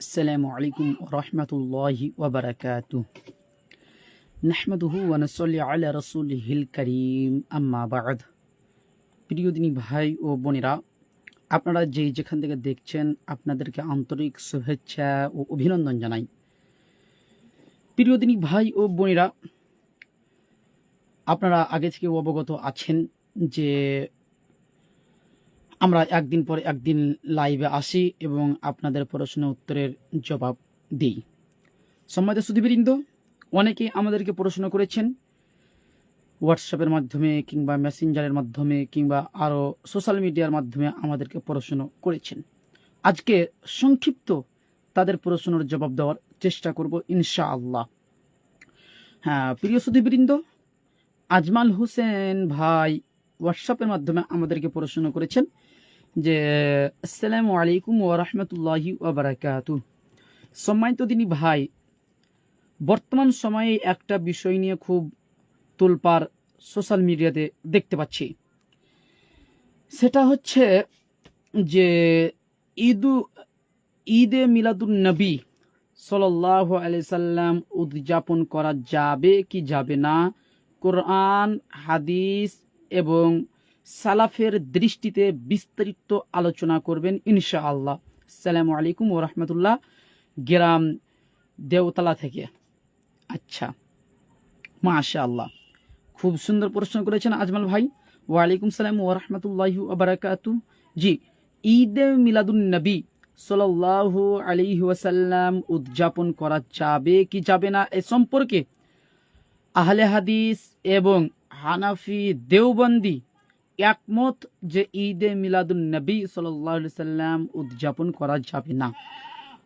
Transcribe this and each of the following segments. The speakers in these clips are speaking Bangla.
السلام عليكم ورحمة الله وبركاته نحمده ونصلي على رسوله الكريم أما بعد প্রিয় দিনী ভাই ও বোনেরা, আপনারা যেখান থেকে দেখছেন আপনাদেরকে আন্তরিক শুভেচ্ছা ও অভিনন্দন জানাই। প্রিয় দিনী ভাই ও বোনেরা, আপনারা আগে থেকে অবগত আছেন যে আমরা একদিন পর একদিন লাইভে আসি এবং আপনাদের প্রশ্ন উত্তরের জবাব দিই। সম্মানিত সুধীবৃন্দ, অনেকে আমাদেরকে প্রশ্ন করেছেন হোয়াটসঅ্যাপের মাধ্যমে কিংবা মেসেঞ্জারের মাধ্যমে কিংবা আরও সোশ্যাল মিডিয়ার মাধ্যমে আমাদেরকে প্রশ্ন করেছেন। আজকে সংক্ষিপ্ত তাদের প্রশ্নের জবাব দেওয়ার চেষ্টা করব ইনশাআল্লাহ। হ্যাঁ প্রিয় সুধীবৃন্দ, আজমাল হোসেন ভাই হোয়াটসঅ্যাপের মাধ্যমে আমাদেরকে প্রশ্ন করেছেন যে আসসালামু আলাইকুম ওয়া রাহমাতুল্লাহি ওয়া বারাকাতুহু। সম্মানিত দিনী ভাই, বর্তমান সময়ে একটা বিষয় নিয়ে খুব তোলপাড় সোশ্যাল মিডিয়াতে দেখতে পাচ্ছি, সেটা হচ্ছে যে ঈদে মিলাদুন নবী সাল্লাল্লাহু আলাইহি সাল্লাম উদযাপন করা যাবে কি যাবে না, কোরআন হাদিস এবং সালাফের দৃষ্টিতে বিস্তারিত আলোচনা করবেন ইনশাআল্লাহ। আসসালামু আলাইকুম ওয়া রাহমাতুল্লাহ, গ্রাম দেওতলা থেকে। আচ্ছা, মাশাআল্লাহ, খুব সুন্দর প্রশ্ন করেছেন আজমাল ভাই। ওয়ালাইকুম সালাম ওয়া রাহমাতুল্লাহি ওয়া বারাকাতুহু। জি, ঈদে মিলাদুন নবী সাল্লাল্লাহু আলাইহি ওয়াসাল্লাম উদযাপন করা যাবে কি যাবে না এ সম্পর্কে আহলে হাদিস এবং হানাফি দেওবন্দি একমত যে ঈদে মিলাদুন নবী সাল্লাল্লাহু আলাইহি সাল্লাম উদযাপন করা যাবে না।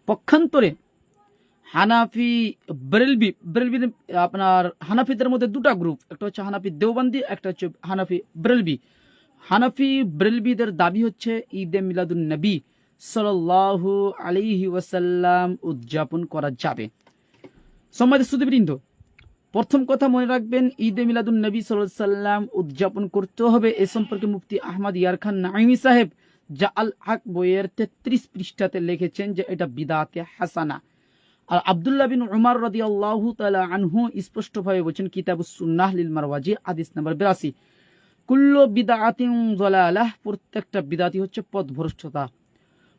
পক্ষান্তরে হানাফি বেরেলভি আপনার হানাফিদের মধ্যে দুটা গ্রুপ, একটা হচ্ছে হানাফি দেওবন্দি, একটা হচ্ছে হানাফি বেরেলভি। হানাফি বেরেলভিদের দাবি হচ্ছে ঈদে মিলাদুন নবী সাল্লাল্লাহু আলাইহি ওয়াসাল্লাম উদযাপন করা যাবে। সম্মানিত সুধীবৃন্দ, প্রথম কথা মনে রাখবেন, ঈদে মিলাদুন নবী সাল্লাল্লাহু আলাইহি ওয়াসাল্লাম উদযাপন করতে হবে এ সম্পর্কে মুফতি আহমদ ইয়ার খান নাঈমি সাহেব যা আল হক বইয়ের 33 পৃষ্ঠাতে লিখেছেন যে এটা বিদআতে হাসানা। আর আব্দুল্লাহ বিন উমর রাদিয়াল্লাহু তাআলা আনহু স্পষ্টভাবে বলেছেন কিতাবুস সুন্নাহ লিল মারওয়াজি হাদিস নাম্বার 82, কুল্লু বিদআতিন যালালাহ, প্রত্যেকটা বিদআতি হচ্ছে পথভ্রষ্টতা।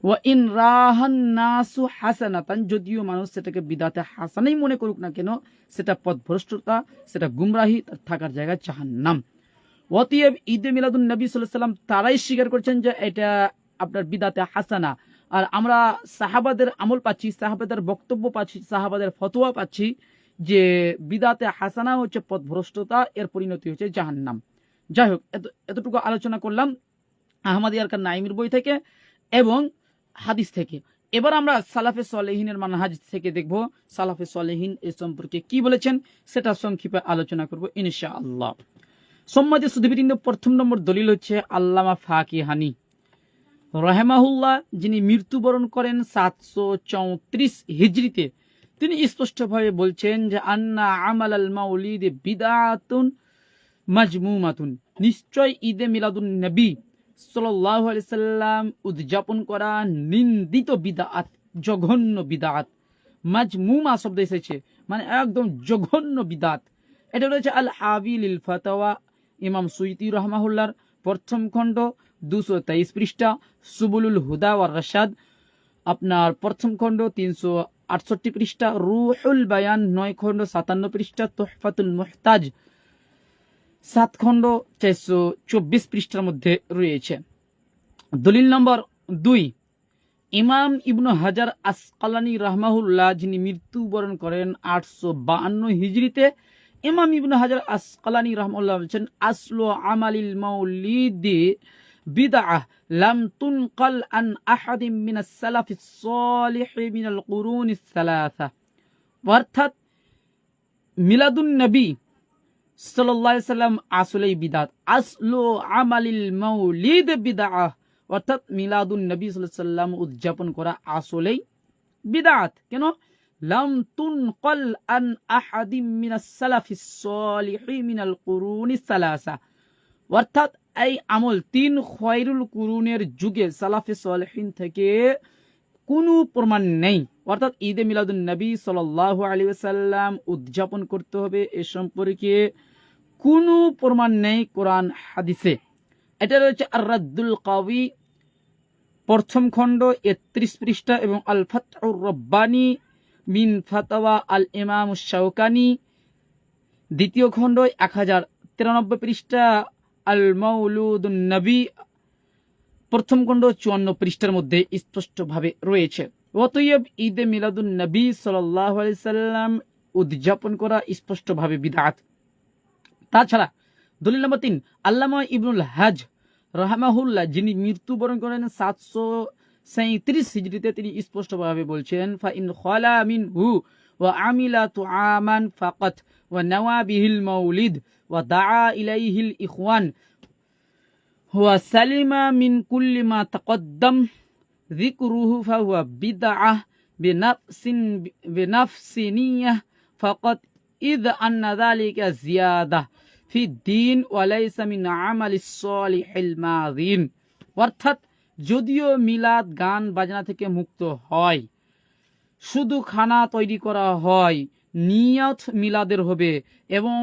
ওয়া ইন রাহান নাসু হাসানাতান, যদিও মানুষ সেটাকে বিদআতে হাসানাই মনে করুক না কেন, সেটা পথভ্রষ্টতা, সেটা গুমরাহি, তার থাকার জায়গা জাহান্নাম। ওয়াতিব ঈদে মিলাদুন নবী সাল্লাল্লাহু আলাইহি ওয়াসাল্লাম তারাই স্বীকার করছেন যে এটা আপনার বিদআতে হাসানা। আর আমরা সাহাবাদের আমল পাচ্ছি, সাহাবাদের বক্তব্য পাচ্ছি, সাহাবাদের ফতোয়া পাচ্ছি যে বিদআতে হাসানা হচ্ছে পথভ্রষ্টতা, এর পরিণতি হচ্ছে জাহান্নাম। যাই হোক, এতটুকু আলোচনা করলাম আহমদ ইয়ার খান নাঈমির বই থেকে এবং হাদিস থেকে। এবার আমরা সালাফে সালেহিনের মানহাজ থেকে দেখব সালাফে সালেহিন এ সম্পর্কে কি বলেছেন, সেটা সংক্ষেপে আলোচনা করব ইনশাআল্লাহ। সম্মানিত সুধীবৃন্দ, প্রথম নম্বর দলিল হচ্ছে আল্লামা ফাকিহানি রাহিমাহুল্লাহ, যিনি মৃত্যুবরণ করেন 734 হিজরিতে। তিনি স্পষ্টভাবে বলছেন যে আন্না আমাল আল মাউলিদ বিদআতুন মাজমুমাতুন, নিশ্চয় ঈদে মিলাদুন নবী সাল্লাল্লাহু আলাইহি সাল্লাম উদযাপন করা নিন্দিত বিদআত, জঘন্য বিদআত। মাজমুমা শব্দ এসেছে মানে একদম জঘন্য বিদআত। এটা রয়েছে আল হাবি লিল ফাতাওয়া, ইমাম সুয়ুতি রাহমাহুল্লাহর প্রথম খণ্ড 223 পৃষ্ঠা, সুবুলুল হুদা ওয়ার রাশাদ আপনার প্রথম খণ্ড 368 পৃষ্ঠা, রুহুল বায়ান 9 খণ্ড 57 পৃষ্ঠা, তুহফাতুল মুহতাজ 7 খণ্ড 424 পৃষ্ঠার মধ্যে রয়েছে। দলিল নম্বর 2, ইমাম ইবনু হাজার আসকালানি রাহমাহুল্লাহ, যিনি মৃত্যুবরণ করেন 852 হিজরিতে। ইমাম ইবনু হাজার আসকালানি রাহমাহুল্লাহ বলেছেন আসলু আমালিল মাউলিদি বিদআহ লাম তুনকাল আন আহাদিন মিনাস সালাফিস সালিহ মিনাল কুরুনিস সালাসা। অর্থাৎ মিলাদুন নবী সাল্লাল্লাহু আলাইহি সাল্লাম আসলেই বিদআত, আসলু আমালিল মাউলিদ বিদআহ, অর্থাৎ মিলাদুন নবী সাল্লাল্লাহু আলাইহি সাল্লাম উদযাপন করা আসলেই বিদআত। কেন? লাম তুনকাল আন আহাদিন মিনাস সালাফিস সালিহ মিনাল কুরুনিস সালাসা, অর্থাৎ এই আমল 3 খয়রুল কুরুনের যুগে সালাফে সালেহিন থেকে কোনো প্রমাণ নেই, অর্থাৎ ঈদে মিলাদুন নবী সাল্লাল্লাহু আলাইহি ওয়াসাল্লাম উদযাপন করতে হবে এ সম্পর্কে কোনো প্রমাণ নেই কোরআন হাদিসে। এটা রয়েছে আর রাদ্দুল কাওয়ি প্রথম খণ্ড ৩১ পৃষ্ঠা এবং আল ফাতহুর রব্বানি মিন ফাতাওয়া আল ইমাম শাওকানি দ্বিতীয় খণ্ড ১০৯৩ পৃষ্ঠা, আল মাউলুদুন নবী প্রথম খণ্ড ৫৪ পৃষ্ঠার মধ্যে স্পষ্টভাবে রয়েছে। অতএব ঈদে মিলাদুন নবী সাল্লাল্লাহু আলাইহি সাল্লাম উদযাপন করা স্পষ্টভাবে বিদআত। তাছাড়া দলিল নম্বর ৩, আল্লামা ইবনুল হাজ রাহমাহুল্লাহ যিনি মৃত্যুবরণ করেন ৭৩৭ হিজরিতে, তিনি স্পষ্টভাবে বলছেন ফা ইন খালা মিনহু ওয়া আমিলা তুআমান ফাকাত ওয়া নাওয়া বিহিল মাউলিদ ওয়া দাআ ইলাইহিল ইখওয়ান ওয়া সালিমা মিন কুল্লি মা তাকদ্দাম যিকরুহু ফাহুয়া বিদআহ বিনাফসিনিয়াহ ফাকাত ইয আন্না যালিকা জিয়াদাহ ফি দ্বীন ওয়া লাইসা মিন আমালিস সালিহিল মাযিন। অর্থাৎ যদিও মিলাদ গান বাজনা থেকে মুক্ত হয়, শুধু খানা তৈরি করা হয়, নিয়ত মিলাদের হবে এবং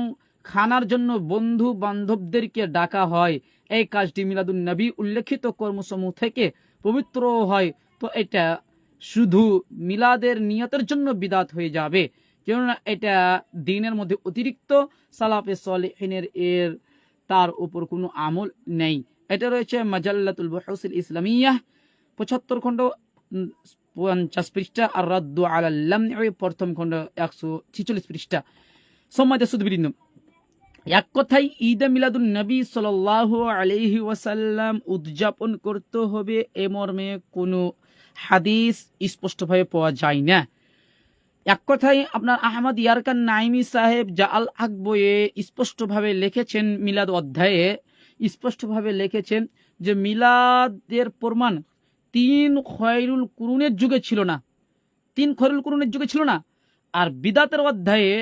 খানার জন্য বন্ধু বান্ধবদেরকে ডাকা হয়, এই কাজটি মিলাদুন নবী উল্লেখিত কর্মসমূহ থেকে পবিত্র হয়, তো এটা শুধু মিলাদের নিয়তের জন্য বিদআত হয়ে যাবে, কেননা এটা দ্বীনের মধ্যে অতিরিক্ত সালাফে সালেহিনের এর তার উপর কোনো আমল নেই। এটা রয়েছে মাজাল্লাতুল বুহুসিল ইসলামিয়াহ ৭৫ খণ্ড ৫০ পৃষ্ঠা, আর রাদ্দু আলাল লামঈ প্রথম খণ্ড ১৪৬ পৃষ্ঠা। সম্মানিত সুধীবৃন্দ, এক কথায় ঈদে মিলাদুন নবী সাল্লাল্লাহু আলাইহি ওয়াসাল্লাম উদযাপন করতে হবে এ মর্মে কোনো হাদিস স্পষ্টভাবে পাওয়া যায় না। এক কথায় আপনার আহমদ ইয়ারকান নাইমি সাহেব যা আল হক বইয়ে স্পষ্টভাবে লিখেছেন, মিলাদ অধ্যায়ে স্পষ্টভাবে লিখেছেন যে মিলাদের প্রমাণ ৩ খয়রুল কুরুনের যুগে ছিল না, ৩ খয়রুল কুরুনের যুগে ছিল না। আর বিদাতের অধ্যায়ে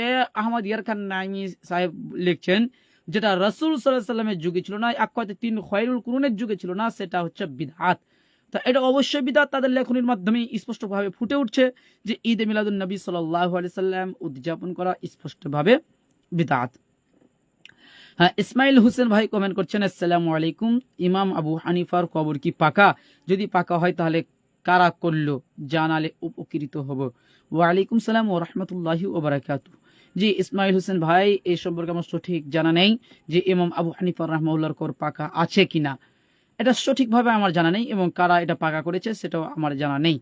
আহমদ ইয়ারকান নাইমি সাহেব লিখছেন যেটা রাসূল সাল্লাল্লাহু আলাইহি ওয়াসাল্লামের যুগে ছিল না, এক কথায় ৩ খয়রুল কুরুনের যুগে ছিল না, সেটা হচ্ছে বিদআত। তা এটা অবশ্যই বিদআত। তাদের লেখনীর মাধ্যমে স্পষ্টভাবে ফুটে উঠছে যে ঈদে মিলাদুন নবী সাল্লাল্লাহু আলাইহি সাল্লাম উদযাপন করা স্পষ্টভাবে বিদআত। হ্যাঁ, ইসমাইল হোসেন ভাই কমেন্ট করছেন, আসসালামু আলাইকুম, ইমাম আবু হানিফার কবর কি পাকা? যদি পাকা হয় তাহলে কারা করলো, জানালে উপকৃত হব। ওয়ালাইকুম সালাম ওয়া রাহমাতুল্লাহি ওয়া বারাকাতুহু। জি ইসমাইল হোসেন ভাই, এই সম্পর্কে আমার সঠিক জানা নেই যে ইমাম আবু হানিফা রাহমাহুল্লাহর কবর পাকা আছে কিনা, এটা সঠিকভাবে আমার জানা নেই, এবং কারা এটা পাকা করেছে সেটাও আমার জানা নেই।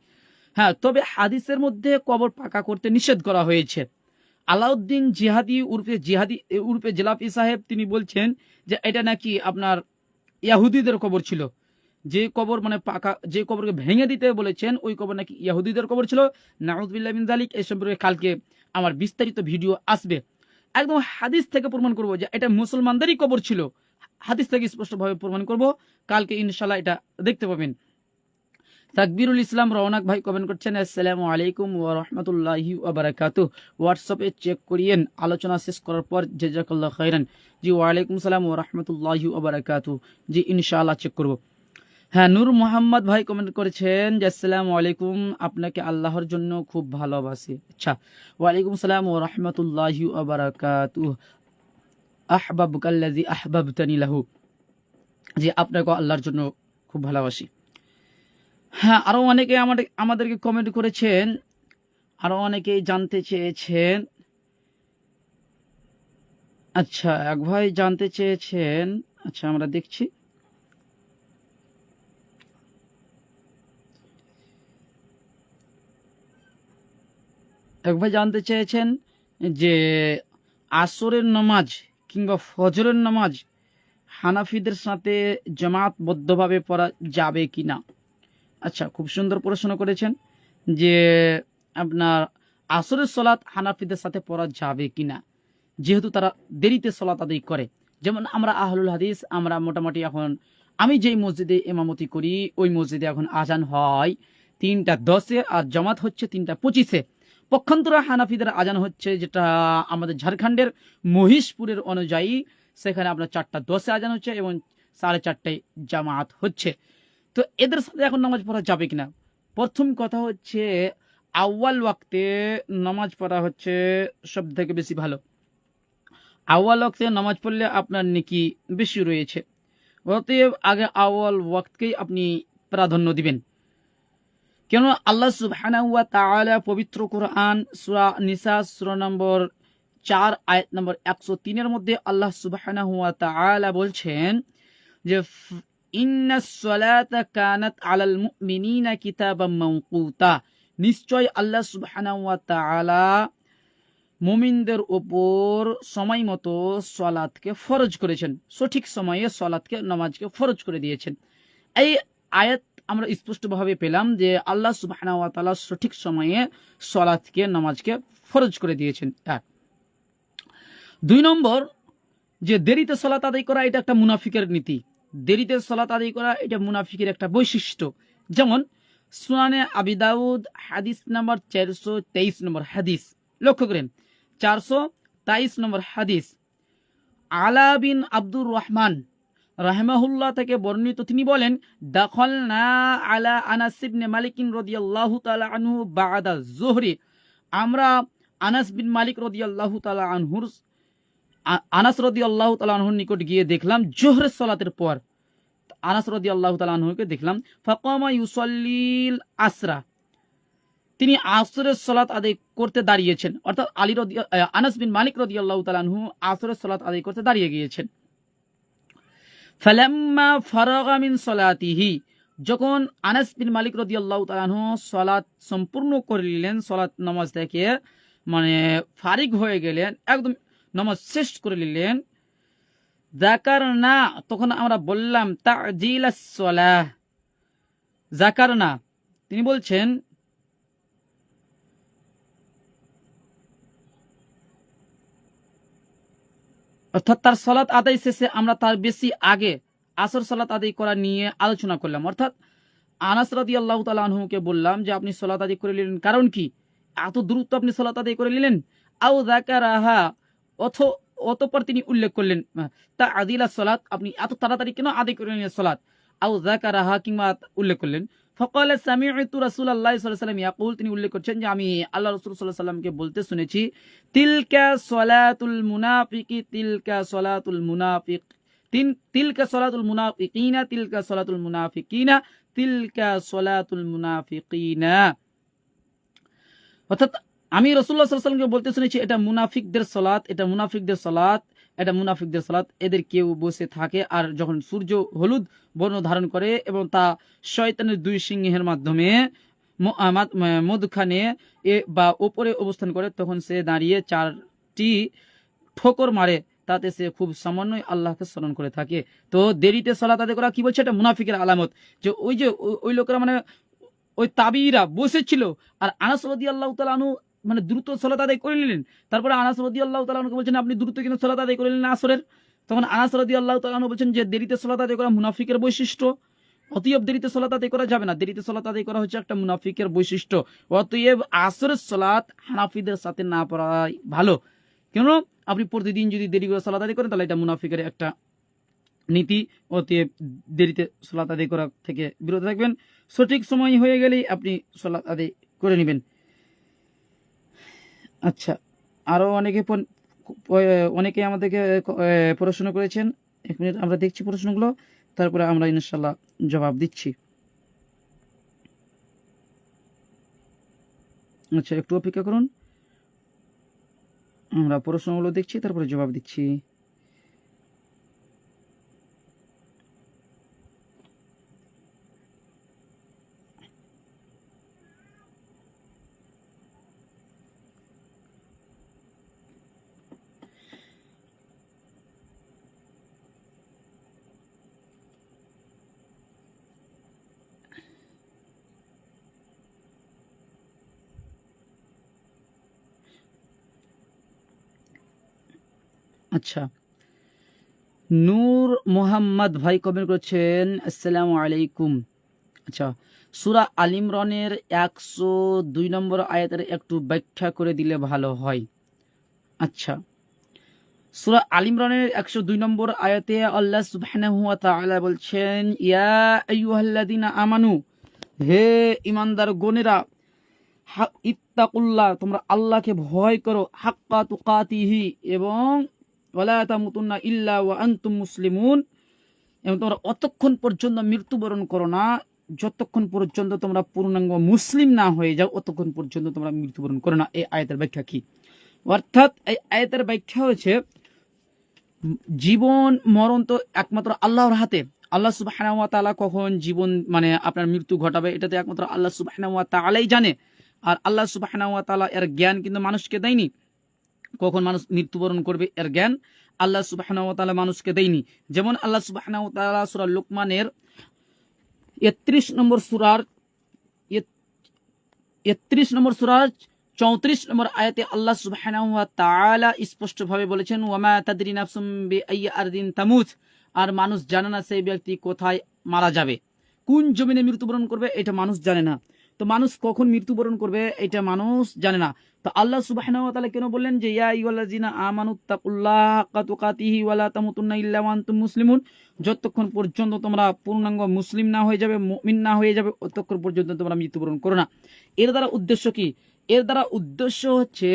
হ্যাঁ, তবে হাদিসের মধ্যে কবর পাকা করতে নিষেধ করা হয়েছে। আলাউদ্দিন উর্ফে জেলাপি সাহেব তিনি বলছেন যে এটা নাকি আপনার ইয়াহুদীদের কবর ছিল, যে কবর মানে পাকা, যে কবরকে ভেঙে দিতে বলেছেন ওই কবর নাকি ইয়াহুদীদের কবর ছিল। নাউযুবিল্লাহি মিন যালিক। এই সম্পর্কে কালকে আমার বিস্তারিত ভিডিও আসবে। একদম হাদিস থেকে প্রমাণ করব যে এটা মুসলমানদেরই কবর ছিল, হাদিস থেকে স্পষ্টভাবে প্রমাণ করব, কালকে ইনশাআল্লাহ এটা দেখতে পাবেন। তাকবীরুল ইসলাম রওনাক ভাই কমেন্ট করছেন, আসসালামু আলাইকুম ওয়া রাহমাতুল্লাহি ওয়া বারাকাতুহু। হোয়াটসঅ্যাপে চেক করিয়েন, আলোচনা শেষ করার পর জাযাকাল্লাহু খাইরান। জি ওয়ালাইকুম সালাম ওয়া রাহমাতুল্লাহি ওয়া বারাকাতুহু। জি ইনশাআল্লাহ চেক করব। হ্যাঁ, নূর মোহাম্মদ ভাই কমেন্ট করেছেন যে আসসালামু আলাইকুম, আপনাকে আল্লাহর জন্য খুব ভালোবাসি। আচ্ছা, ওয়ালাইকুম সালাম ওয়া রাহমাতুল্লাহি ওয়া বারাকাতুহু। আহবাবুকাল্লাযী আহবাবতানি লাহু। যে আপনাকে আল্লাহর জন্য খুব ভালোবাসি। হ্যাঁ, আরো অনেকে আমাদেরকে কমেন্ট করেছেন, আরো অনেকেই জানতে চেয়েছেন। আচ্ছা, এক ভাই জানতে চেয়েছেন, আচ্ছা আমরা দেখছি। এক ভাই জানতে চেয়েছেন যে আসরের নামাজ কিংবা ফজরের নামাজ হানাফিদের সাথে জামাতবদ্ধভাবে পড়া যাবে কিনা। আচ্ছা, খুব সুন্দর প্রশ্ন করেছেন যে আপনার আসরের সলাত হানাফিদের সাথে পড়া যাবে কিনা, যেহেতু তারা দেরিতে সলাত আদায় করে। যেমন আমরা আহলুল হাদিস, আমরা মোটামুটি এখন আমি যেই মসজিদে ইমামতি করি ওই মসজিদে এখন আজান হয় ৩:১০ আর জামাত হচ্ছে ৩:২৫। পক্ষান্তরে হানাফিদের আজান হচ্ছে, যেটা আমাদের ঝাড়খণ্ডের মহিষপুরের অনুযায়ী, সেখানে আপনার ৪:১০ আজান হচ্ছে এবং ৪:৩০ জামাত হচ্ছে। তো এদের সাথে এখন নামাজ পড়া যাবে কিনা। প্রথম কথা হচ্ছে আউয়াল ওয়াক্তে নামাজ পড়া হচ্ছে সব থেকে বেশি ভালো। আউয়াল ওয়াক্তে নামাজ পড়লে আপনার নেকি বেশি রয়েছে, অতএব আগে আউয়াল ওয়াক্তকেই আপনি প্রাধান্য দিবেন। কেন আল্লাহ সুবহানাহু ওয়া তাআলা পবিত্র কোরআন সূরা নিসা সূরা নম্বর 4 আয়াত নম্বর 103 মধ্যে আল্লাহ সুবহানাহু ওয়া তাআলা বলছেন যে ইন্নাস সালাতা কানাত আলাল মুমিনিনা কিতাবাম মাওকুতা, নিশ্চয় আল্লাহ সুবহানাহু ওয়া তাআলা মুমিনদের উপর সময় মতো সালাতকে ফরজ করেছেন, সঠিক সময়ে সালাতকে নামাজকে ফরজ করে দিয়েছেন। এই আয়াত আমরা স্পষ্টভাবে পেলাম যে আল্লাহ সুবহানাহু ওয়া তাআলা সঠিক সময়ে সালাতকে নামাজকে ফরজ করে দিয়েছেন। এক। 2 নম্বর, যে দেরিতে সালাত আদায় করা এটা একটা মুনাফিকের নীতি। দেরিতে সালাত আদায় করা এটা মুনাফিকের একটা বৈশিষ্ট্য। যেমন সুনানে আবি দাউদ হাদিস নাম্বার 423 নম্বর হাদিস, লক্ষ্য করেন 423 নম্বর হাদিস, আলা বিন আব্দুর রহমান রাহিমাহুল্লাহ থেকে বর্ণিত, তিনি বলেন দাখালনা আলা আনাস ইবনে মালিক রাদিয়াল্লাহু তাআলা আনহু বা'দা যুহরি, আমরা আনাস বিন মালিক রাদিয়াল্লাহু তাআলা আনহুর নিকট গিয়ে দেখলাম জোহরের সালাতের পর। আনাস রাদিয়াল্লাহু তাআলা আনহুকে দেখলাম ফাকামা ইউসাল্লিল আসরা, তিনি আসরের সালাত আদায় করতে দাঁড়িয়েছেন, অর্থাৎ আনাস বিন মালিক রাদিয়াল্লাহু তাআলা আনহু আসরের সালাত আদায় করতে দাঁড়িয়ে গিয়েছেন। ফালাম্মা ফারাগা মিন সালাতিহি, যখন আনাস বিন মালিক রাদিয়াল্লাহু তাআলা আনহু সালাত সম্পূর্ণ করে নিলেন, সালাত নামাজ থেকে মানে ফারিগ হয়ে গেলেন, একদম নামাজ শেষ করে নিলেন, যাকারনা, তখন আমরা বললাম তা'জিলাস সালাহ, যাকারনা, তিনি বলছেন অর্থাৎ তার সালাত আদায় শেষে আমরা তার বেশি আগে আসর সালাত আদায় করা নিয়ে আলোচনা করলাম। অর্থাৎ আনাস রাদিয়াল্লাহু তাআলা আনহুকে বললাম যে আপনি সালাত আদায় করে নিলেন, কারণ কি এত দ্রুত আপনি সালাত আদায় করে নিলেন? আও যাকারাহা, অতঃপর তিনি উল্লেখ করলেন তা আদিলা সালাত, আপনি এত তাড়াতাড়ি কেন আদায় করে নিলেন সালাত? আও যাকারাহা, কিংবা উল্লেখ করলেন ফাকালা সামি'তু রাসূলুল্লাহ সাল্লাল্লাহু আলাইহি ওয়াসাল্লাম ইয়াকুল, তিনি উল্লেখ করছেন যে আমি আল্লাহ রাসূল সাল্লাল্লাহু আলাইহি ওয়াসাল্লামকে বলতে শুনেছি তিলকা সালাতুল মুনাফিকি, তিলকা সালাতুল মুনাফিক, তিলকা সালাতুল মুনাফিকিনা, তিলকা সালাতুল মুনাফিকিনা, তিলকা সালাতুল মুনাফিকিনা। অর্থাৎ আমি রাসূলুল্লাহ সাল্লাল্লাহু আলাইহি ওয়াসাল্লামকে বলতে শুনেছি এটা মুনাফিকদের সালাত, এটা মুনাফিকদের সালাত, এটা মুনাফিকদের সালাত। এদের কেউ বসে থাকে আর যখন সূর্য হলুদ বর্ণ ধারণ করে এবং তা শয়তানের 2 সিংহের মাধ্যমে মধ্যখানে বা উপরে অবস্থান করে, তখন সে দাঁড়িয়ে 4টি ঠোকর মারে, তাতে সে খুব সামান্যই আল্লাহকে স্মরণ করে থাকে। তো দেরিতে সালাত আদায় করা কি বলছে, এটা মুনাফিকের আলামত। যে ওই লোকেরা মানে ওই তাবিরা বসেছিল আর আনাস রাদিয়াল্লাহু তাআলা আনহু মানে দ্রুত সালাত আদায় করে নিলেন, তারপরে আনাস রাদিয়াল্লাহু তাআলা আনহুকে বলছেন আপনি দ্রুত কেন সালাত আদায় করে নিলেন আসরের? তখন আনাস রাদিয়াল্লাহু তাআলা আনহু বলছেন যে দেরিতে সালাত আদায় করা মুনাফিকের বৈশিষ্ট্য, অতএব দেরিতে সালাত আদায় করা যাবে না, দেরিতে সালাত আদায় করা হচ্ছে একটা মুনাফিকের বৈশিষ্ট্য। অতএব আসরের সালাত হানাফিদের সাথে না পড়াই ভালো। কেন আপনি প্রতিদিন যদি দেরি করে সালাত আদায় করেন তাহলে এটা মুনাফিকের একটা নীতি। অতএব দেরিতে সালাত আদায় করা থেকে বিরত থাকবেন, সঠিক সময় হয়ে গেলেই আপনি সালাত আদায় করে নেবেন। আচ্ছা, আরও অনেকে আমাদেরকে প্রশ্ন করেছেন, 1 মিনিট আমরা দেখছি প্রশ্নগুলো, তারপরে আমরা ইনশাআল্লাহ জবাব দিচ্ছি। আচ্ছা, একটু অপেক্ষা করুন, আমরা প্রশ্নগুলো দেখছি তারপরে জবাব দিচ্ছি। আচ্ছা, নূর মোহাম্মদ ভাই কমেন্ট করেছেন আসসালামু আলাইকুম। আচ্ছা, সূরা আল ইমরানের 102 নম্বর আয়াতের একটু ব্যাখ্যা করে দিলে ভালো হয়। আচ্ছা, সূরা আল ইমরানের 102 নম্বর আয়াতে আল্লাহ সুবহানাহু ওয়া তাআলা বলছেন ইয়া আইয়ুহাল্লাযিনা আমানু, হে ঈমানদার গণেরা, ইত্তাকুল্লাহ, তোমরা আল্লাহকে ভয় করো, হাক্কা তুকাতিহি, এবং ওয়ালা তামুতুন্না ইল্লা ওয়া আনতুম মুসলিমুন, এবং তোমরা অতক্ষণ পর্যন্ত মৃত্যুবরণ করো না যতক্ষণ পর্যন্ত তোমরা পূর্ণাঙ্গ মুসলিম না হয়ে যাও, অতক্ষণ পর্যন্ত তোমরা মৃত্যুবরণ করো না। এই আয়াতের ব্যাখ্যা কি? অর্থাৎ এই আয়াতের ব্যাখ্যা হচ্ছে জীবন মরণ তো একমাত্র আল্লাহর হাতে। আল্লাহ সুবহানাহু ওয়া তাআলা কখন জীবন মানে আপনার মৃত্যু ঘটাবে এটা তো একমাত্র আল্লাহ সুবহানাহু ওয়া তাআলাই জানে। আর আল্লাহ সুবহানাহু ওয়া তাআলা এর জ্ঞান কিন্তু মানুষকে দেয়নি। কখন মানুষ মৃত্যুবরণ করবে এর জ্ঞান আল্লাহ সুবহানাহু ওয়া তাআলা মানুষকে দেয়নি। যেমন আল্লাহ সুবহানাহু ওয়া তাআলা সূরা লুকমানের 31 নম্বর সূরার 34 নম্বর আয়াতে আল্লাহ সুবহানাহু ওয়া তাআলা স্পষ্টভাবে বলেছেন, ওয়ামা তাদরি নাফসুম বিআইয়ি আরদিন তামুত, আর মানুষ জানে না সেই ব্যক্তি কোথায় মারা যাবে, কোন জমিনে মৃত্যুবরণ করবে এটা মানুষ জানে না। তো মানুষ কখন মৃত্যুবরণ করবে এটা মানুষ জানে না। তো আল্লাহ সুবহানাহু ওয়া তাআলা কেন বললেন যে ইয়া আইয়ুহাল্লাযিনা আমানুত্তাকুল্লাহা হাক্কা তুকাতিহি ওয়া লা তামুতুন্না ইল্লা ওয়া আনতুম মুসলিমুন, যতক্ষণ পর্যন্ত তোমরা পূর্ণাঙ্গ মুসলিম না হয়ে যাবে, মুমিন না হয়ে যাবে, ততক্ষণ পর্যন্ত তোমরা মৃত্যুবরণ করো না। এর দ্বারা উদ্দেশ্য কি? এর দ্বারা উদ্দেশ্য হচ্ছে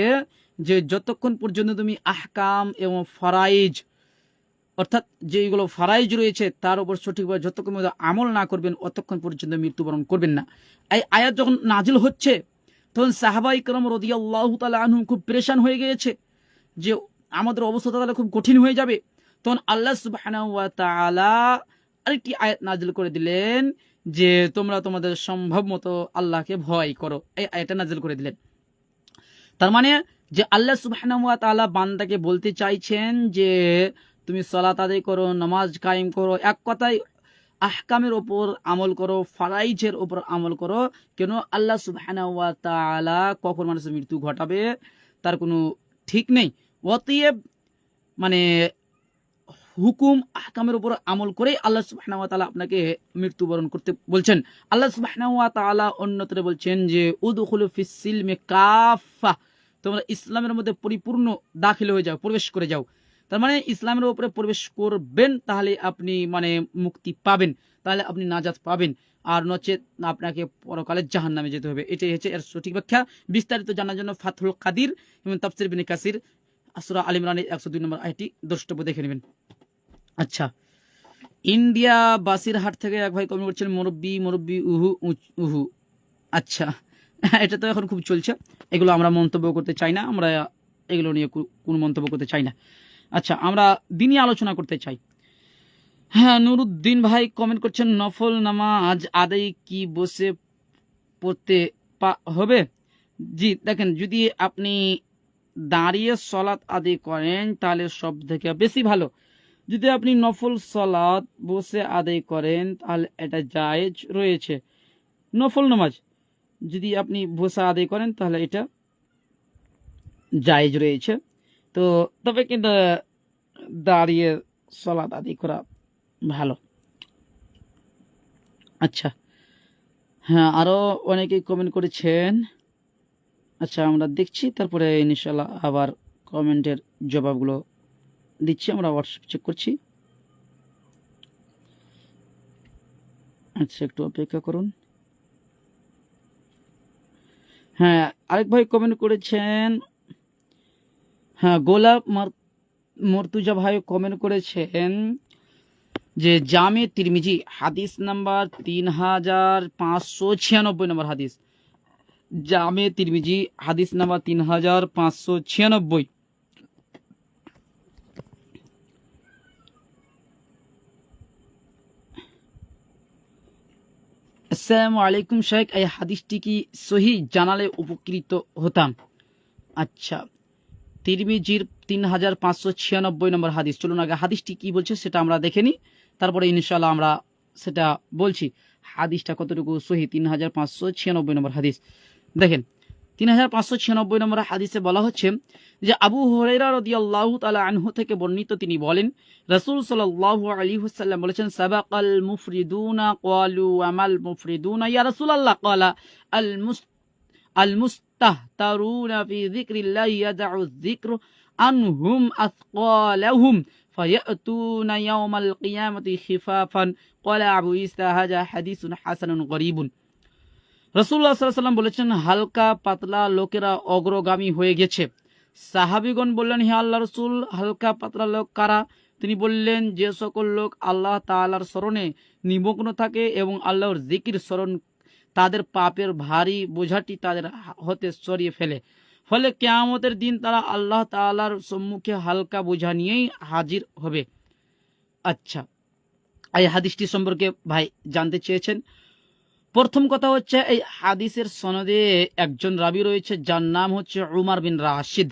যে যতক্ষণ পর্যন্ত তুমি আহকাম এবং ফরাইজ, অর্থাৎ যেগুলো ফরাইজ রয়েছে তার উপর সঠিকভাবে যতক্ষণ পর্যন্ত আমল না করবেন অতক্ষণ পর্যন্ত মৃত্যুবরণ করবেন না। এই আয়াত যখন নাজিল হচ্ছে তখন সাহাবায়ে কেরাম রাদিয়াল্লাহু তাআলা আনহুম খুব পেরেশান হয়ে গিয়েছে যে আমাদের অবস্থা তাহলে খুব কঠিন হয়ে যাবে। তখন আল্লাহ সুবহানাহু ওয়া তাআলা আরেকটি আয়াত নাজিল করে দিলেন যে তোমরা তোমাদের সম্ভব মতো আল্লাহকে ভয় করো, এই আয়াতটা নাজিল করে দিলেন। তার মানে যে আল্লাহ সুবহানাহু ওয়া তাআলা বান্দাকে বলতে চাইছেন যে তুমি সালাত আদায় করো, নামাজ কায়েম করো, এক কথায় আহকামের ওপর আমল করো, ফারাইজের ওপর আমল করো। কেন? আল্লাহ সুবহানাহু ওয়া তাআলা কখন মানুষের মৃত্যু ঘটাবে তার কোনো ঠিক নেই। অতএব মানে হুকুম আহকামের উপর আমল করে আল্লাহ সুবহানাহু ওয়া তাআলা আপনাকে মৃত্যুবরণ করতে বলছেন। আল্লাহ সুবহানাহু ওয়া তাআলা অন্যত্র বলছেন যে উদখুলু ফিস সিলমি কাফা, তোমরা ইসলামের মধ্যে পরিপূর্ণ দাখিল হয়ে যাও, প্রবেশ করে যাও। তার মানে ইসলামের উপরে প্রবেশ করবেন তাহলে আপনি মানে মুক্তি পাবেন, তাহলে আপনি নাজাত পাবেন, আর নচেত আপনাকে পরকালে জাহান্নামে যেতে হবে। এটাই হচ্ছে এর সঠিক ব্যাখ্যা। বিস্তারিত জানার জন্য ফাথহুল কাদির এবং তাফসীর ইবনে কাসির সূরা আল ইমরানের 102 নম্বর আয়াতটি দ্রষ্টব্য দেখে নেবেন। আচ্ছা, ইন্ডিয়া বাসিরহাট থেকে এক ভাই কমেন্ট করছেন মুরব্বি উহু উহু। আচ্ছা, এটা তো এখন খুব চলছে, এগুলো আমরা মন্তব্য করতে চাই না, আমরা এগুলো নিয়ে কোনো মন্তব্য করতে চাই না। আচ্ছা, আমরা দিনই আলোচনা করতে চাই। হ্যাঁ, নুরুদ্দিন ভাই কমেন্ট করছেন নফল নামাজ আদায় কি বসে পড়তে হবে? জি দেখেন, যদি আপনি দাঁড়িয়ে সলাৎ আদায় করেন তাহলে সব থেকে বেশি ভালো। যদি আপনি নফল সলাৎ বসে আদায় করেন তাহলে এটা জায়েজ রয়েছে। নফল নামাজ যদি আপনি বসে আদায় করেন তাহলে এটা জায়েজ রয়েছে। তো তবে কিন্তু দাঁড়িয়ে সলাৎ আদায় করা ভালো। আচ্ছা, হ্যাঁ, আরও অনেকেই কমেন্ট করেছেন। আচ্ছা, আমরা দেখছি, তারপরে ইনশাআল্লাহ আবার কমেন্টের জবাবগুলো দিচ্ছি। আমরা হোয়াটসঅ্যাপ চেক করছি। আচ্ছা, একটু অপেক্ষা করুন। হ্যাঁ, আরেক ভাই কমেন্ট করেছেন। হ্যাঁ, গোলাপ মর্তুজা ভাই কমেন্ট করেছেন যে জামে তিরমিজি হাদিস নাম্বার 3596 নম্বর হাদিস। জামে তিরমিজি হাদিস নাম্বার 3596। আসসালামু আলাইকুম শেখ, এই হাদিসটি কি সহি জানালে উপকৃত হতাম। আচ্ছা, তিরমিজির 3596 নম্বর হাদিস। চলুন আগে হাদিসটি কি বলছে সেটা আমরা দেখে নিই, তারপরে ইনশাআল্লাহ আমরা সেটা বলছি হাদিসটা কতটুকু সহি। 3596 নম্বর হাদিস দেখেন। 3596 নম্বর হাদিসে বলা হচ্ছে যে আবু হুরায়রা রাদিয়াল্লাহু তাআলা আনহু থেকে বর্ণিত, তিনি বলেন রাসূল সাল্লাল্লাহু আলাইহি ওয়াসাল্লাম বলেছেন সাবাকাল মুফরিদুনা ক্বালু আমাল মুফরিদুনা ইয়া রাসূলুল্লাহ ক্বালা আল মুস্তাহতারুনা ফি যিকরিল্লাহি ইয়াদউ যিকর আনহুম আসকালাহুম ফায়াতুনা ইয়াওমাল কিয়ামাতি খিফাফান ক্বালা আবু ঈসা হাযা হাদিসুন হাসানুন গরীবুন। রাসূলুল্লাহ সাল্লাল্লাহু আলাইহি ওয়াসাল্লাম বলেছেন, হালকা পাতলা লোকেরা অগ্রগামী হয়ে গেছে। সাহাবীগণ বললেন, হে আল্লাহ রাসূল, হালকা পাতলা লোক কারা? তিনি বললেন, যে সকল লোক আল্লাহ তাআলার স্মরণে নিমগ্ন থাকে এবং আল্লাহর জিকির স্মরণ তাদের পাপের ভারী বোঝাটি তাদের হতে সরিয়ে ফেলে, ফলে কিয়ামতের দিন তারা আল্লাহ তাআলার সম্মুখে হালকা বোঝা নিয়েই হাজির হবে। আচ্ছা, এই হাদিসটি সম্পর্কে ভাই জানতে চেয়েছেন। প্রথম কথা হচ্ছে, এই হাদিসের সনদে একজন রাবী রয়েছে যার নাম হচ্ছে উমার বিন রাশিদ।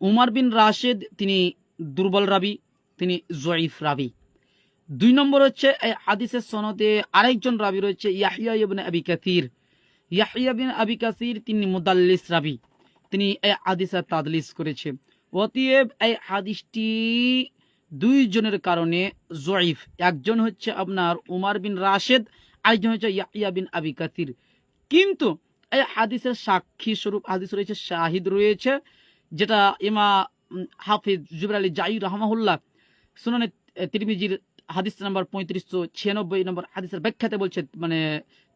উমার বিন রাশিদ তিনি দুর্বল রাবী, তিনি জয়ীফ রাবী। 2 নম্বর হচ্ছে, এই হাদিসের সনদে আরেকজন রাবী রয়েছে ইয়াহইয়া ইবনে আবি কাসির। ইয়াহইয়া বিন আবি কাসির তিনি মুদাল্লিস রাবী, তিনি এই হাদিসে তাদলিস করেছে। অতএব এই হাদিসটি 2 জনের কারণে জয়ীফ। একজন হচ্ছে আপনার উমার বিন রাশেদ, আরেকজন হচ্ছে ইয়াহইয়া বিন আবি কাসির। কিন্তু এই হাদিসের সাক্ষী স্বরূপ হাদিস রয়েছে, শাহিদ রয়েছে, যেটা হাফিজ জুবর আলী জাই রাহমাহুল্লাহ সুনানে তিরমিজির হাদিস নাম্বার 3596 নম্বর হাদিসের ব্যাখ্যাতে বলছেন, মানে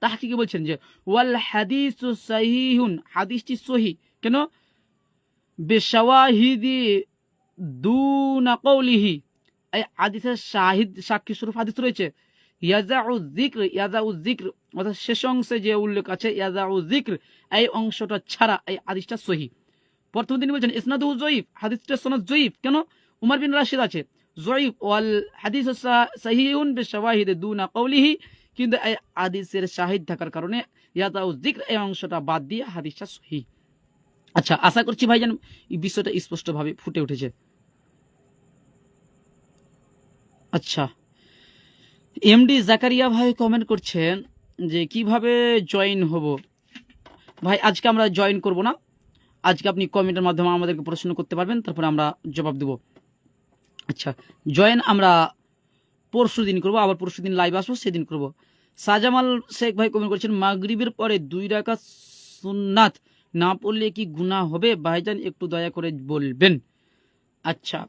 তাহকিকে বলছেন যে ওয়াল হাদিসু সহিহুন, হাদিসটি সহিহ। কেন? বিশাওয়াহিদি দুনা কওলিহি, এই হাদিসের শাহিদ সাক্ষী স্বরূপ হাদিস রয়েছে। ইয়াজাউ যিকর অর্থাৎ শেষ অংশে যে উল্লেখ আছে ইয়াজাউ যিকর, এই অংশটা ছাড়া এই হাদিসটা সহিহ। প্রথম তিনি বলছেন ইসনাদুহু যয়ীফ, হাদিসটার সনদ যয়ীফ। কেন? উমর বিন রাশিদ আছে যয়ীফ, ওয়াল হাদিসু সহিহুন বিশাওয়াহিদি দুনা কওলিহি, কিন্তু এই হাদিসের শাহিদ থাকার কারণে ইয়াজাউ যিকর এই অংশটা বাদ দিয়ে হাদিসটা সহিহ। আচ্ছা, আশা করছি ভাইজান এই বিষয়টা স্পষ্টভাবে ফুটে উঠেছে। আচ্ছা, এমডি জাকারিয়া ভাই কমেন্ট করছেন যে কিভাবে জয়েন হব। ভাই আজকে আমরা জয়েন করব না, আজকে আপনি কমেন্টের মাধ্যমে আমাদেরকে প্রশ্ন করতে পারবেন, তারপরে আমরা জবাব দেব। আচ্ছা, জয়েন আমরা পরশু দিন করবো, আবার পরশু দিন লাইভ আসবো, সেদিন করব। শাহজামাল শেখ ভাই কমেন্ট করছেন, মাগরিবের পরে 2 রাকাত সুন্নাত না পড়লে কি গুনাহ হবে? ভাইজান একটু দয়া করে বলবেন। আচ্ছা,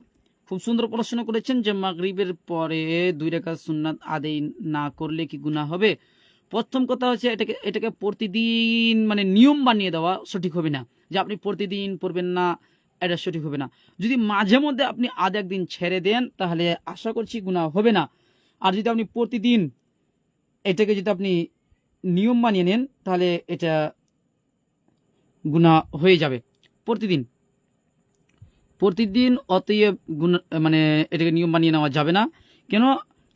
খুব সুন্দর প্রশ্ন করেছেন যে মাগরিবের পরে 2 রাকাত সুন্নাত আদায় না করলে কি গুনাহ হবে। প্রথম কথা হচ্ছে, এটাকে প্রতিদিন মানে নিয়ম বানিয়ে দেওয়া সঠিক হবে না, যে আপনি প্রতিদিন পড়বেন না, এটা সঠিক হবে না। যদি মাঝে মধ্যে আপনি আধ একদিন ছেড়ে দেন তাহলে আশা করছি গুনাহ হবে না। আর যদি আপনি প্রতিদিন এটাকে যদি আপনি নিয়ম বানিয়ে নেন তাহলে এটা গুনাহ হয়ে যাবে। প্রতিদিন অতএব মানে এটাকে নিয়ম বানিয়ে নেওয়া যাবে না। কেন?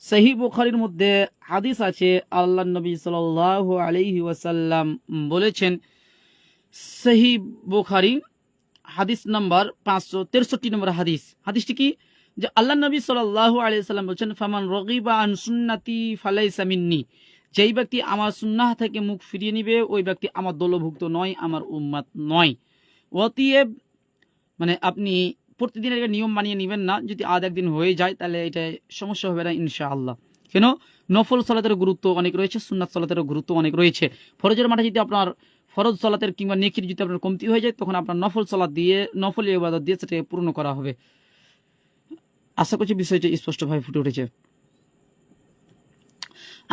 সহিহ বুখারীর মধ্যে হাদিস আছে, আল্লাহ নবী সাল্লাল্লাহু আলাইহি ওয়াসাল্লাম বলেছেন, সহিহ বুখারী হাদিস নাম্বার 563 নম্বর হাদিস। হাদিসটি কি? যে আল্লাহ নবী সাল্লাল্লাহু আলাইহি ওয়াসাল্লাম বলেছেন, ফামান রাগিবা আন সুন্নতি ফালাইসা মিন্নি, যেই ব্যক্তি আমার সুন্নাহ থেকে মুখ ফিরিয়ে নিবে ওই ব্যক্তি আমার দলভুক্ত নয়, আমার উম্মত নয়। অতএব মানে আপনি প্রতিদিন এটা নিয়ম বানিয়ে নেবেন না, যদি আধ একদিন হয়ে যায় তাহলে এটা সমস্যা হবে না ইনশাআল্লাহ। কেন? নফল সালাতের গুরুত্ব অনেক রয়েছে, সুন্নাত সালাতের গুরুত্ব অনেক রয়েছে। ফরজের মাঠে যদি আপনার ফরজ সালাতের কিংবা নেকির যদি আপনার কমতি হয়ে যায়, তখন আপনার নফল সালাত দিয়ে, নফল ইবাদত দিয়ে সেটাকে পূর্ণ করা হবে। আশা করছি বিষয়টি স্পষ্টভাবে ফুটে উঠেছে।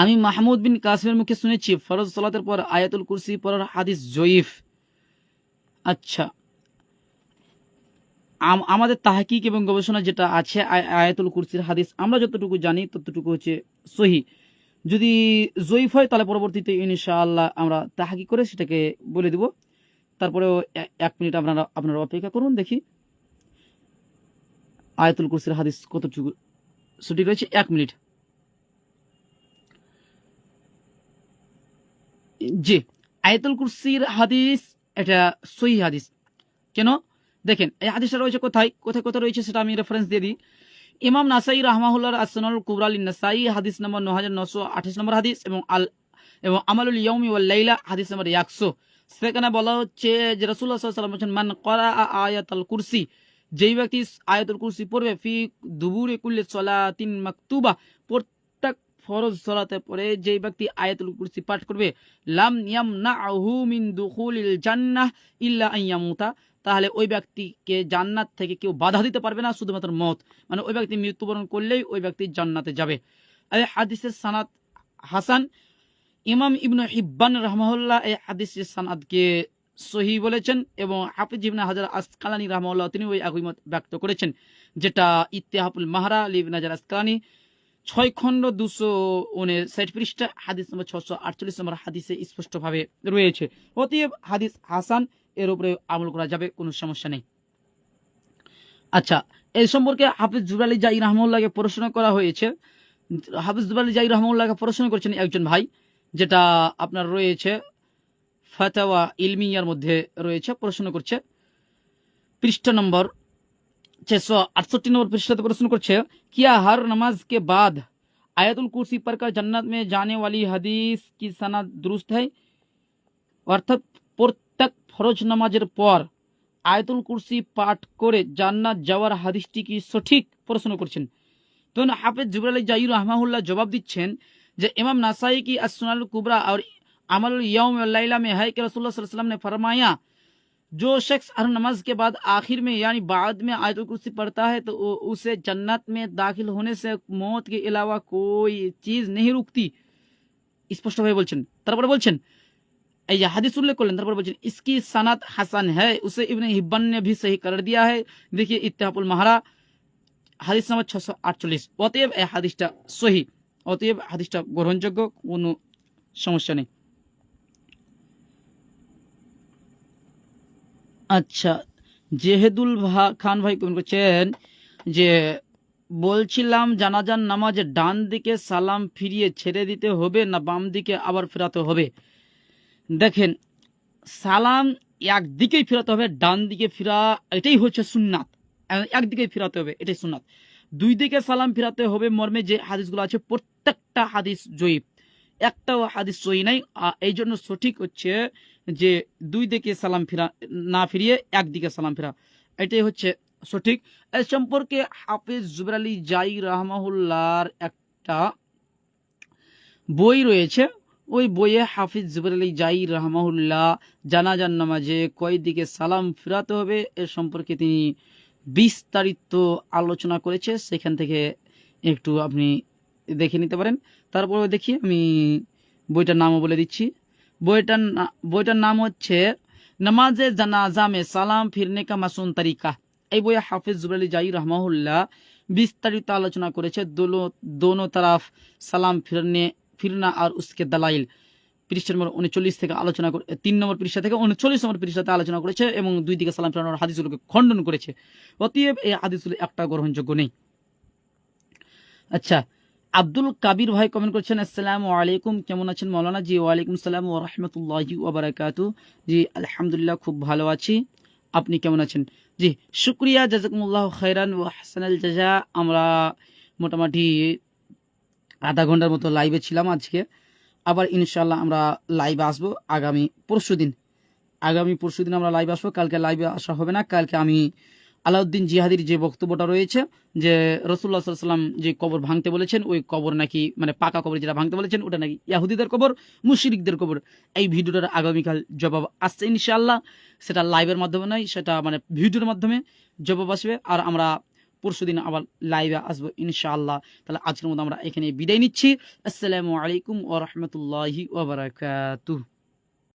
আমি মাহমুদ বিন কাসিমের মুখে শুনেছি ফরজ সালাতের পর আয়াতুল কুরসি পড়ার হাদিস জয়ীফ। আচ্ছা, আমাদের তাহকিক এবং গবেষণা যেটা আছে আয়াতুল কুরসির হাদিস আমরা যতটুকু জানি ততটুকু হচ্ছে সহি। যদি জয়ীফ হয় তাহলে পরবর্তীতে ইনশাআল্লাহ আমরা তাহকিক করে সেটাকে বলে দেব। তারপরেও 1 মিনিট আপনারা অপেক্ষা করুন, দেখি আয়াতুল কুরসির হাদিস কতটুকু সঠিক রয়েছে। 1 মিনিট। জি, আয়াতুল কুরসির হাদিস এটা সহি হাদিস। কেন? দেখেন এই হাদিসটা রয়েছে কোথায় রয়েছে সেটা আমি রেফারেন্স দিয়ে দিই। ইমাম নাসাই রাহমাহুল্লাহর আসনানুল কুবরা লিন নাসাই হাদিস নম্বর 9928 নম্বর হাদিস, এবং আমালুল ইয়াউমি ওয়াল লাইলা হাদিস নম্বর 100। সেখানে বলা হচ্ছে যে রাসূলুল্লাহ সাল্লাল্লাহু আলাইহি ওয়াসাল্লাম বলেছেন, মান ক্বারা আয়াতুল কুরসি, যেই ব্যক্তি আয়াতুল কুরসি পড়বে, ফি দুবুরি কুল্লি সালাতিন মাকতুবা, প্রত্যেক ফরজ সালাতের পরে যেই ব্যক্তি আয়াতুল কুরসি পাঠ করবে, লাম ইয়ামনাহু মিন দুখুলিল জান্নাহ ইল্লা আন ইয়ামুতা, তাহলে ওই ব্যক্তিকে জান্নাত থেকে কেউ বাধা দিতে পারবে না, শুধুমাত্র মত, মানে ওই ব্যক্তি মৃত্যুবরণ করলেই ওই ব্যক্তি জান্নাতে যাবে। এই হাদিসের সানাদ হাসান। ইমাম ইবনে হিব্বান রাহমাহুল্লাহ এই হাদিসের সনদকে সহি বলেছেন এবং হাফিজ ইবনে হাজার আসকালানি রাহমাহুল্লাহ তিনি ওই একই মত ব্যক্ত করেছেন, যেটা ইত্তেহাফুল মাহরা ইবনে হাজার আসকালানি 6 খণ্ড 259 পৃষ্ঠা হাদিস নম্বর 648 নম্বর হাদিসে স্পষ্টভাবে রয়েছে। অতএব হাদিস হাসান, এর উপরে আমল করা যাবে, কোনো সমস্যা নেই। আচ্ছা, এই সম্পর্কে হাফিজ জুবালি জাই রাহমাহুল্লাহকে প্রশ্ন করা হয়েছে। হাফিজ জুবালি জাই রাহমাহুল্লাহকে প্রশ্ন করেছেন একজন ভাই, যেটা আপনার রয়েছে ফাতাওয়া ইলমিয়ার মধ্যে রয়েছে, প্রশ্ন করছে পৃষ্ঠা নম্বর 668 নম্বর पृष्ठ प्रश्न করছে, क्या हर नमाज के बाद आयतुल कुर्सी पढ़कर जन्नत में जाने वाली हदीस की सनद दुरुस्त है? অর্থাৎ প্রত্যেক ফরজ নামাজের পর আয়াতুল কুরসি পাঠ করে জান্নাত যাওয়ার হাদিসটি কি সঠিক? প্রশ্ন করছেন। তো হাফেজ জুবরাল জাই রাহমাহুল্লাহ জবাব দিচ্ছেন যে इमाम नासाई की अस्सुनानुल कुबरा और अमल यौम व लैला में है कि रसूलुल्लाह सल्लल्लाहु अलैहि वसल्लम ने फरमाया, जो शख्स हर नमाज के बाद आखिर में यानी बाद में आयतुल कुर्सी पढ़ता है तो उसे जन्नत में दाखिल होने से मौत के अलावा कोई चीज नहीं रुकती। স্পষ্টভাবে বলছেন। তারপরে বলছেন, এই যে হাদিস উল্লেখ করলেন, তারপরে বলছেন इसकी सनद हसन है, उसे इब्ने हिब्बान ने भी सही कर दिया है। देखिए इत्तेहाफुल माहरा হাদিস নম্বর 648। অতএব এই হাদিসটা সহি, অতএব হাদিসটা গ্রহণযোগ্য, কোনো সমস্যা নেই। আচ্ছা, জেহেদুল খান ভাই কমেন্ট করছেন যে বলছিলাম জানাজার নামাজে ডান দিকে সালাম ফিরিয়ে ছেড়ে দিতে হবে না বাম দিকে আবার ফেরাতে হবে? দেখেন, সালাম একদিকেই ফেরাতে হবে, ডান দিকে ফিরা এটাই হচ্ছে সুন্নাত। একদিকেই ফিরাতে হবে, এটাই সুন্নাত। দুই দিকে সালাম ফিরাতে হবে মর্মে যে হাদিসগুলো আছে প্রত্যেকটা হাদিস জয়ীফ, একটাও হাদিস সহি নাই। এই জন্য সঠিক হচ্ছে যে দুই দিকে সালাম ফিরা না ফিরিয়ে একদিকে সালাম ফিরা, এটাই হচ্ছে সঠিক। এই সম্পর্কে হাফিজ জুবরালি জাই রাহমাহুল্লাহর একটা বই রয়েছে, ওই বইয়ে হাফিজ জুবরালি জাই রাহমাহুল্লাহ জানাজার নামাজে কয় দিকে সালাম ফিরাতে হবে এ সম্পর্কে তিনি বিস্তারিত আলোচনা করেছে, সেখান থেকে একটু আপনি দেখে নিতে পারেন। তারপরে দেখি আমি বইটার নামও বলে দিচ্ছি। বইটার নাম হচ্ছে নামাজে জানাজা মে সালাম ফিরনে কা মাসুন তরিকা। এই বইয়ে হাফিজ জুবরালি জাই রাহমাহুল্লাহ বিস্তারিত আলোচনা করেছে দোনো তরফ সালাম ফিরনা আর উসকে দালাইল। পৃষ্ঠা নম্বর 39 থেকে আলোচনা করে 3 নম্বর পৃষ্ঠা থেকে 39 নম্বর পৃষ্ঠাতে আলোচনা করেছে এবং দুই দিকে সালাম ফিরানোর হাদিসগুলোকে খণ্ডন করেছে। অতএব এই হাদিসগুলো একটা গ্রহণযোগ্য নেই। আচ্ছা, আব্দুল কাবির ভাই কমেন্ট করছেন, আসসালামু আলাইকুম, কেমন আছেন মৌলানা? জি ওয়ালাইকুম সালাম ওয়া রাহমাতুল্লাহি ওয়া বারাকাতুহু। জি আলহামদুলিল্লাহ, খুব ভালো আছি, আপনি কেমন আছেন? জি শুকরিয়া, জাযাকুমুল্লাহু খাইরান ওয়া আহসানাল জাযা। আমরা মোটামুটি আধা ঘন্টার মতো লাইভে ছিলাম আজকে। আবার ইনশাআল্লাহ আমরা লাইভে আসবো আগামী পরশুদিন আমরা লাইভে আসবো। কালকে লাইভে আসা হবে না। কালকে আমি আলাউদ্দিন জিহাদির যে বক্তব্যটা রয়েছে যে রাসূলুল্লাহ সাল্লাল্লাহু আলাইহি ওয়াসাল্লাম যে কবর ভাঙতে বলেছেন, ওই কবর নাকি মানে পাকা কবর যেটা ভাঙতে বলেছেন ওটা নাকি ইহুদিদের কবর, মুশরিকদের কবর, এই ভিডিওটার আগামীকাল জবাব আসছে ইনশাআল্লাহ। সেটা লাইভের মাধ্যমে নয়, সেটা মানে ভিডিওর মাধ্যমে জবাব আসবে। আর আমরা পরশুদিন আবার লাইভে আসবো ইনশাআল্লাহ। তাহলে আজকের মতো আমরা এখানে বিদায় নিচ্ছি। আসসালামু আলাইকুম ওয়া রাহমাতুল্লাহি ওয়া বারাকাতুহু।